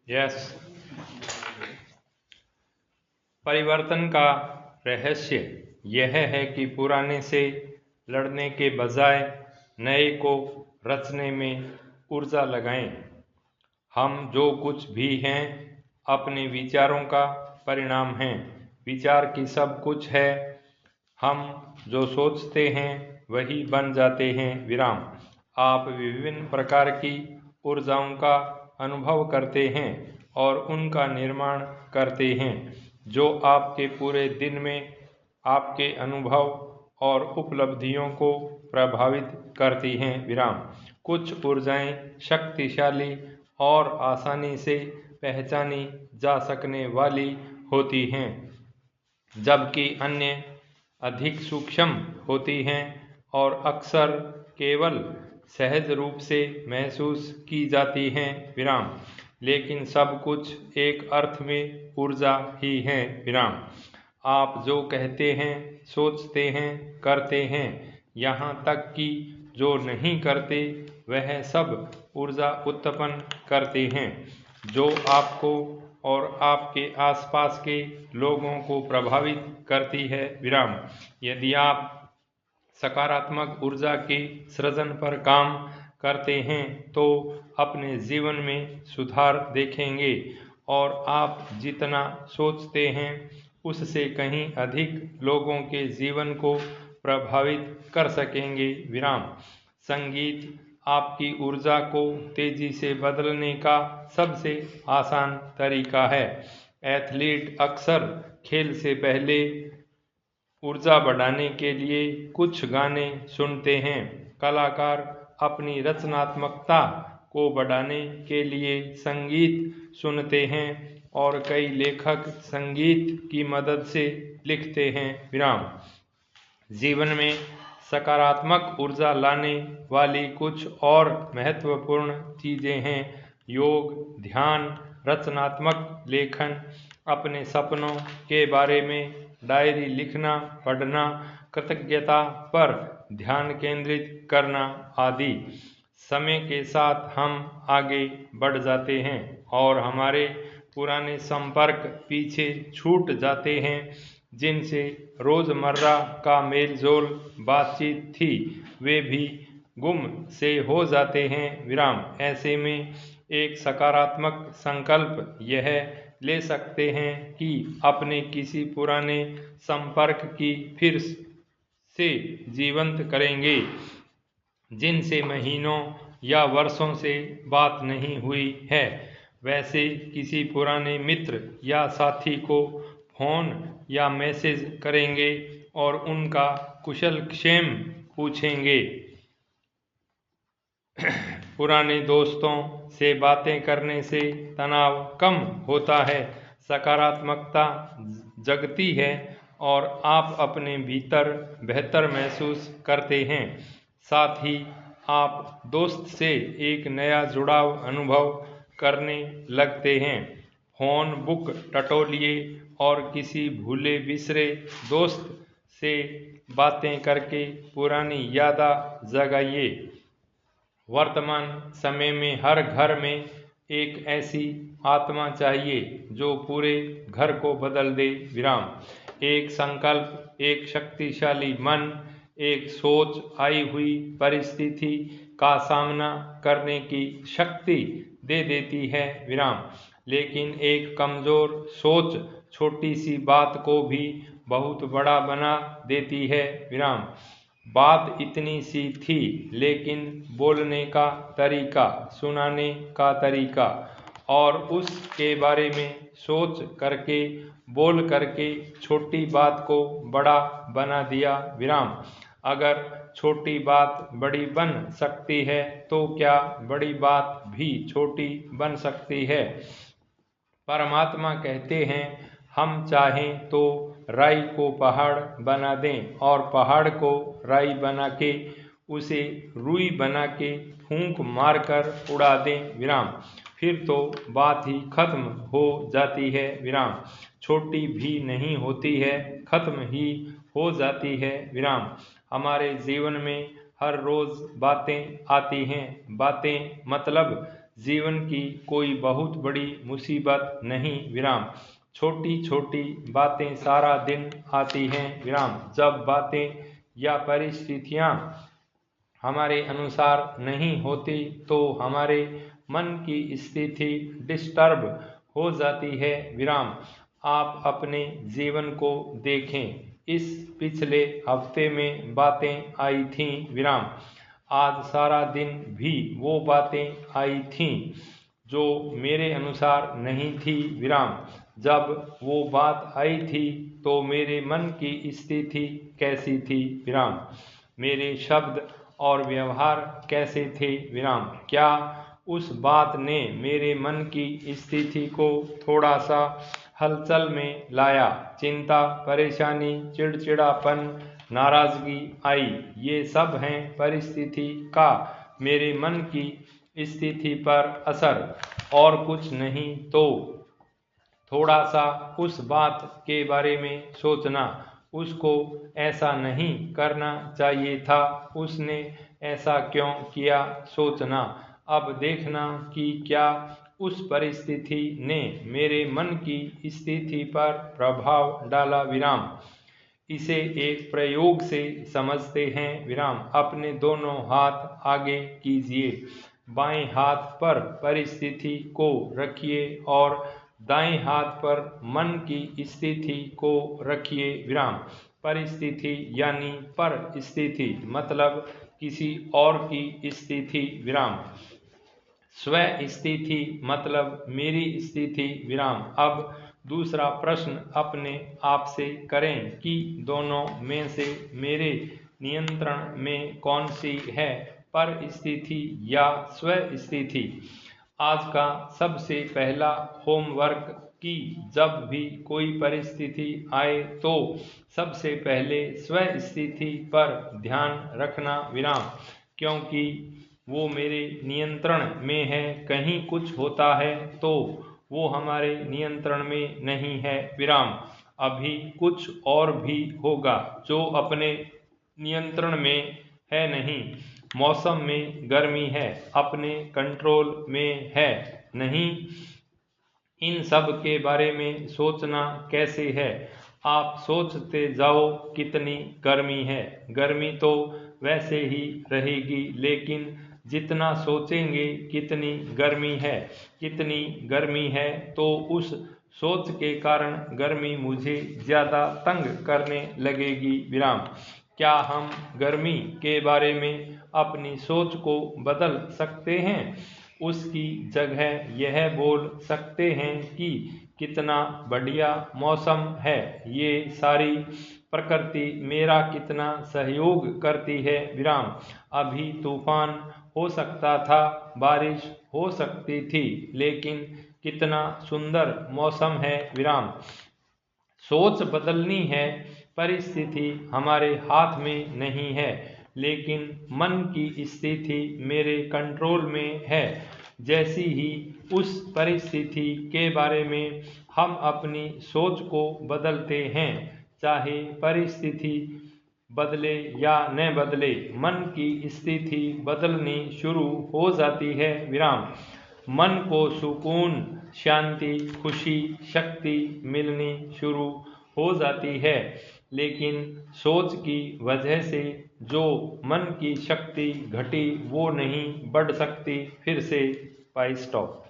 Yes, परिवर्तन का रहस्य यह है कि पुराने से लड़ने के बजाय नए को रचने में ऊर्जा लगाएं। हम जो कुछ भी हैं अपने विचारों का परिणाम हैं। विचार की सब कुछ है। हम जो सोचते हैं वही बन जाते हैं। विराम। आप विभिन्न प्रकार की ऊर्जाओं का अनुभव करते हैं और उनका निर्माण करते हैं जो आपके पूरे दिन में आपके अनुभव और उपलब्धियों को प्रभावित करती हैं। विराम। कुछ ऊर्जाएं शक्तिशाली और आसानी से पहचानी जा सकने वाली होती हैं, जबकि अन्य अधिक सूक्ष्म होती हैं और अक्सर केवल सहज रूप से महसूस की जाती हैं। विराम। लेकिन सब कुछ एक अर्थ में ऊर्जा ही है। विराम। आप जो कहते हैं, सोचते हैं, करते हैं, यहाँ तक कि जो नहीं करते, वह सब ऊर्जा उत्पन्न करते हैं जो आपको और आपके आसपास के लोगों को प्रभावित करती है। विराम। यदि आप सकारात्मक ऊर्जा के सृजन पर काम करते हैं तो अपने जीवन में सुधार देखेंगे और आप जितना सोचते हैं उससे कहीं अधिक लोगों के जीवन को प्रभावित कर सकेंगे। विराम। संगीत आपकी ऊर्जा को तेजी से बदलने का सबसे आसान तरीका है। एथलीट अक्सर खेल से पहले ऊर्जा बढ़ाने के लिए कुछ गाने सुनते हैं। कलाकार अपनी रचनात्मकता को बढ़ाने के लिए संगीत सुनते हैं और कई लेखक संगीत की मदद से लिखते हैं। विराम। जीवन में सकारात्मक ऊर्जा लाने वाली कुछ और महत्वपूर्ण चीज़ें हैं। योग, ध्यान, रचनात्मक लेखन, अपने सपनों के बारे में डायरी लिखना, पढ़ना, कृतज्ञता पर ध्यान केंद्रित करना आदि। समय के साथ हम आगे बढ़ जाते हैं और हमारे पुराने संपर्क पीछे छूट जाते हैं जिनसे रोज़मर्रा का मेलजोल बातचीत थी, वे भी गुम से हो जाते हैं। विराम। ऐसे में एक सकारात्मक संकल्प यह ले सकते हैं कि अपने किसी पुराने संपर्क की फिर से जीवंत करेंगे जिनसे महीनों या वर्षों से बात नहीं हुई है। वैसे किसी पुराने मित्र या साथी को फोन या मैसेज करेंगे और उनका कुशल क्षेम पूछेंगे। पुराने दोस्तों से बातें करने से तनाव कम होता है, सकारात्मकता जगती है और आप अपने भीतर बेहतर महसूस करते हैं। साथ ही आप दोस्त से एक नया जुड़ाव अनुभव करने लगते हैं। फोन बुक टटोलिए और किसी भूले बिसरे दोस्त से बातें करके पुरानी यादें जगाइए। वर्तमान समय में हर घर में एक ऐसी आत्मा चाहिए जो पूरे घर को बदल दे। विराम। एक संकल्प, एक शक्तिशाली मन, एक सोच आई हुई परिस्थिति का सामना करने की शक्ति दे देती है। विराम। लेकिन एक कमजोर सोच छोटी सी बात को भी बहुत बड़ा बना देती है। विराम। बात इतनी सी थी, लेकिन बोलने का तरीका, सुनाने का तरीका और उसके बारे में सोच करके, बोल करके छोटी बात को बड़ा बना दिया। विराम। अगर छोटी बात बड़ी बन सकती है तो क्या बड़ी बात भी छोटी बन सकती है? परमात्मा कहते हैं, हम चाहें तो राई को पहाड़ बना दें और पहाड़ को राई बना के उसे रुई बना के फूंक मारकर उड़ा दें। विराम। फिर तो बात ही खत्म हो जाती है। विराम। छोटी भी नहीं होती है, खत्म ही हो जाती है। विराम। हमारे जीवन में हर रोज बातें आती हैं। बातें मतलब जीवन की कोई बहुत बड़ी मुसीबत नहीं विराम। छोटी छोटी बातें सारा दिन आती हैं विराम। जब बातें या परिस्थितियाँ हमारे अनुसार नहीं होती तो हमारे मन की स्थिति डिस्टर्ब हो जाती है विराम। आप अपने जीवन को देखें। इस पिछले हफ्ते में बातें आई थीं विराम। आज सारा दिन भी वो बातें आई थीं जो मेरे अनुसार नहीं थी विराम। जब वो बात आई थी तो मेरे मन की स्थिति कैसी थी विराम। मेरे शब्द और व्यवहार कैसे थे विराम। क्या उस बात ने मेरे मन की स्थिति को थोड़ा सा हलचल में लाया। चिंता, परेशानी, चिड़चिड़ापन, नाराजगी आई। ये सब हैं परिस्थिति का मेरे मन की स्थिति पर असर, और कुछ नहीं। तो थोड़ा सा उस बात के बारे में सोचना। उसको ऐसा नहीं करना चाहिए था, उसने ऐसा क्यों किया सोचना। अब देखना कि क्या उस परिस्थिति ने मेरे मन की स्थिति पर प्रभाव डाला विराम। इसे एक प्रयोग से समझते हैं विराम। अपने दोनों हाथ आगे कीजिए। बाएं हाथ पर परिस्थिति को रखिए और दाएं हाथ पर मन की स्थिति को रखिए विराम। परिस्थिति यानी परिस्थिति मतलब किसी और की स्थिति विराम। स्व स्थिति मतलब मेरी स्थिति विराम। अब दूसरा प्रश्न अपने आप से करें कि दोनों में से मेरे नियंत्रण में कौन सी है, परिस्थिति या स्व स्थिति। आज का सबसे पहला होमवर्क कि जब भी कोई परिस्थिति आए तो सबसे पहले स्व स्थिति पर ध्यान रखना विराम, क्योंकि वो मेरे नियंत्रण में है। कहीं कुछ होता है तो वो हमारे नियंत्रण में नहीं है विराम। अभी कुछ और भी होगा जो अपने नियंत्रण में है नहीं। मौसम में गर्मी है, अपने कंट्रोल में है नहीं। इन सब के बारे में सोचना कैसे है। आप सोचते जाओ कितनी गर्मी है। गर्मी तो वैसे ही रहेगी, लेकिन जितना सोचेंगे कितनी गर्मी है, कितनी गर्मी है, तो उस सोच के कारण गर्मी मुझे ज़्यादा तंग करने लगेगी विराम। क्या हम गर्मी के बारे में अपनी सोच को बदल सकते हैं? उसकी जगह यह बोल सकते हैं कि कितना बढ़िया मौसम है, ये सारी प्रकृति मेरा कितना सहयोग करती है विराम। अभी तूफान हो सकता था, बारिश हो सकती थी, लेकिन कितना सुंदर मौसम है विराम। सोच बदलनी है। परिस्थिति हमारे हाथ में नहीं है, लेकिन मन की स्थिति मेरे कंट्रोल में है। जैसी ही उस परिस्थिति के बारे में हम अपनी सोच को बदलते हैं, चाहे परिस्थिति बदले या न बदले, मन की स्थिति बदलनी शुरू हो जाती है विराम। मन को सुकून, शांति, खुशी, शक्ति मिलनी शुरू हो जाती है। लेकिन सोच की वजह से जो मन की शक्ति घटी वो नहीं बढ़ सकती। फिर से स्टॉप।